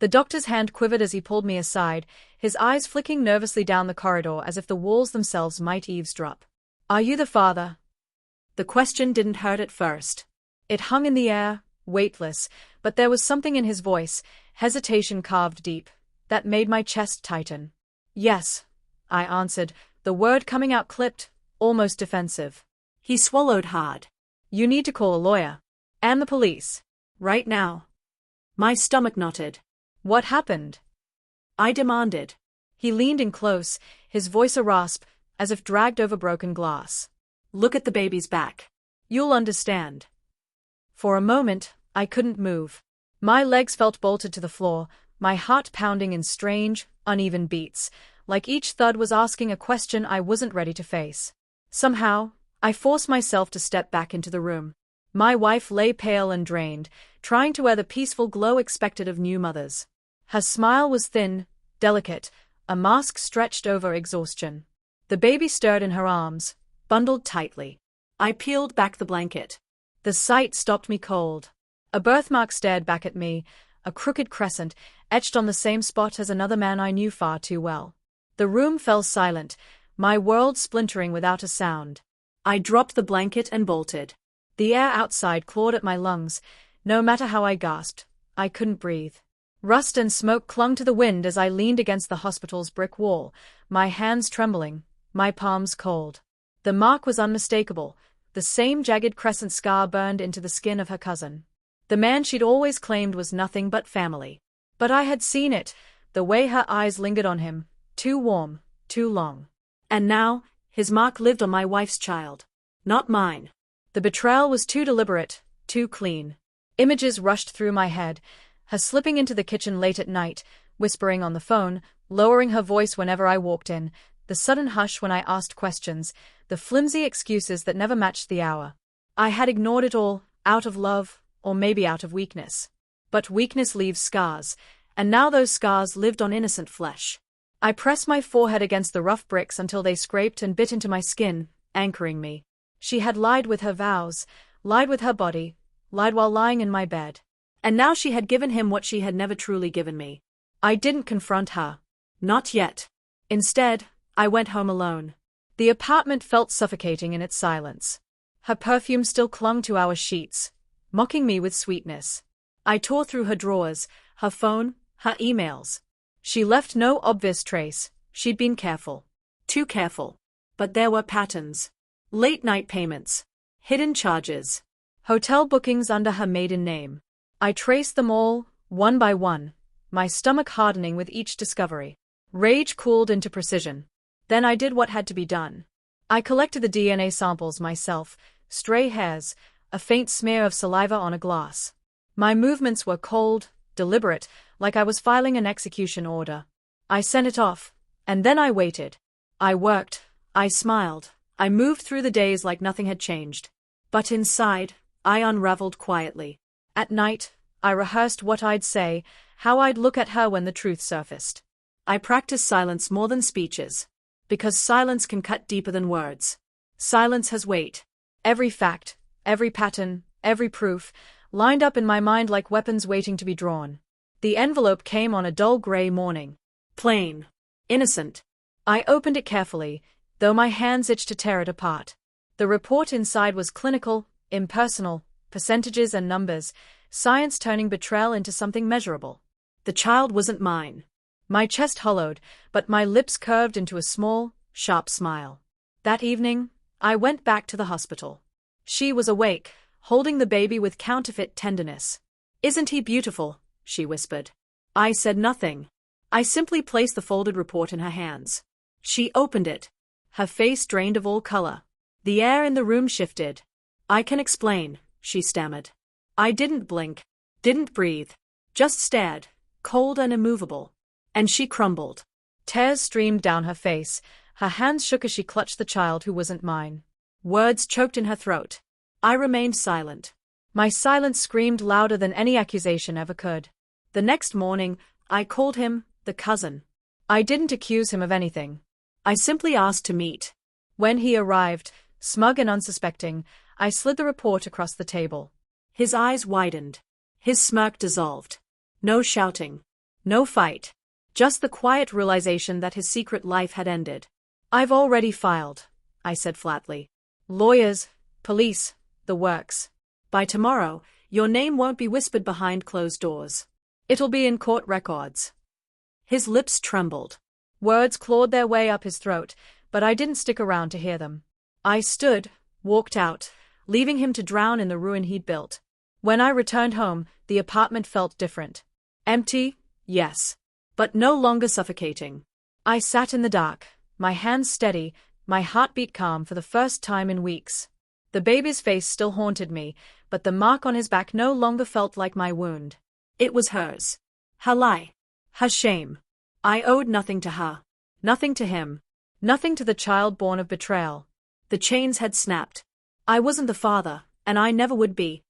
The doctor's hand quivered as he pulled me aside, his eyes flicking nervously down the corridor as if the walls themselves might eavesdrop. "Are you the father?" The question didn't hurt at first. It hung in the air, weightless, but there was something in his voice, hesitation carved deep, that made my chest tighten. "Yes," I answered, the word coming out clipped, almost defensive. He swallowed hard. "You need to call a lawyer. And the police. Right now." My stomach knotted. "What happened?" I demanded. He leaned in close, his voice a rasp, as if dragged over broken glass. "Look at the baby's back. You'll understand." For a moment, I couldn't move. My legs felt bolted to the floor, my heart pounding in strange, uneven beats, like each thud was asking a question I wasn't ready to face. Somehow, I forced myself to step back into the room. My wife lay pale and drained, trying to wear the peaceful glow expected of new mothers. Her smile was thin, delicate, a mask stretched over exhaustion. The baby stirred in her arms, bundled tightly. I peeled back the blanket. The sight stopped me cold. A birthmark stared back at me, a crooked crescent, etched on the same spot as another man I knew far too well. The room fell silent, my world splintering without a sound. I dropped the blanket and bolted. The air outside clawed at my lungs. No matter how I gasped, I couldn't breathe. Rust and smoke clung to the wind as I leaned against the hospital's brick wall, my hands trembling, my palms cold. The mark was unmistakable, the same jagged crescent scar burned into the skin of her cousin. The man she'd always claimed was nothing but family. But I had seen it, the way her eyes lingered on him, too warm, too long. And now, his mark lived on my wife's child. Not mine. The betrayal was too deliberate, too clean. Images rushed through my head, her slipping into the kitchen late at night, whispering on the phone, lowering her voice whenever I walked in, the sudden hush when I asked questions, the flimsy excuses that never matched the hour. I had ignored it all, out of love, or maybe out of weakness. But weakness leaves scars, and now those scars lived on innocent flesh. I pressed my forehead against the rough bricks until they scraped and bit into my skin, anchoring me. She had lied with her vows, lied with her body, lied while lying in my bed. And now she had given him what she had never truly given me. I didn't confront her. Not yet. Instead, I went home alone. The apartment felt suffocating in its silence. Her perfume still clung to our sheets, mocking me with sweetness. I tore through her drawers, her phone, her emails. She left no obvious trace. She'd been careful. Too careful. But there were patterns. Late-night payments. Hidden charges. Hotel bookings under her maiden name. I traced them all, one by one, my stomach hardening with each discovery. Rage cooled into precision. Then I did what had to be done. I collected the DNA samples myself, stray hairs, a faint smear of saliva on a glass. My movements were cold, deliberate, like I was filing an execution order. I sent it off, and then I waited. I worked, I smiled, I moved through the days like nothing had changed. But inside, I unraveled quietly. At night, I rehearsed what I'd say, how I'd look at her when the truth surfaced. I practiced silence more than speeches. Because silence can cut deeper than words. Silence has weight. Every fact, every pattern, every proof, lined up in my mind like weapons waiting to be drawn. The envelope came on a dull gray morning. Plain. Innocent. I opened it carefully, though my hands itched to tear it apart. The report inside was clinical, impersonal, percentages and numbers, science turning betrayal into something measurable. The child wasn't mine. My chest hollowed, but my lips curved into a small, sharp smile. That evening, I went back to the hospital. She was awake, holding the baby with counterfeit tenderness. "Isn't he beautiful?" she whispered. I said nothing. I simply placed the folded report in her hands. She opened it. Her face drained of all color. The air in the room shifted. "I can explain," she stammered. I didn't blink, didn't breathe, just stared, cold and immovable. And she crumbled. Tears streamed down her face, her hands shook as she clutched the child who wasn't mine. Words choked in her throat. I remained silent. My silence screamed louder than any accusation ever could. The next morning, I called him the cousin. I didn't accuse him of anything. I simply asked to meet. When he arrived, smug and unsuspecting, I slid the report across the table. His eyes widened. His smirk dissolved. No shouting. No fight. Just the quiet realization that his secret life had ended. I've already filed, I said flatly. Lawyers, police, the works. By tomorrow, your name won't be whispered behind closed doors. It'll be in court records. His lips trembled. Words clawed their way up his throat, but I didn't stick around to hear them. I stood, walked out, leaving him to drown in the ruin he'd built. When I returned home, the apartment felt different. Empty, yes, but no longer suffocating. I sat in the dark, my hands steady, my heartbeat calm for the first time in weeks. The baby's face still haunted me, but the mark on his back no longer felt like my wound. It was hers. Her lie. Her shame. I owed nothing to her. Nothing to him. Nothing to the child born of betrayal. The chains had snapped. I wasn't the father, and I never would be.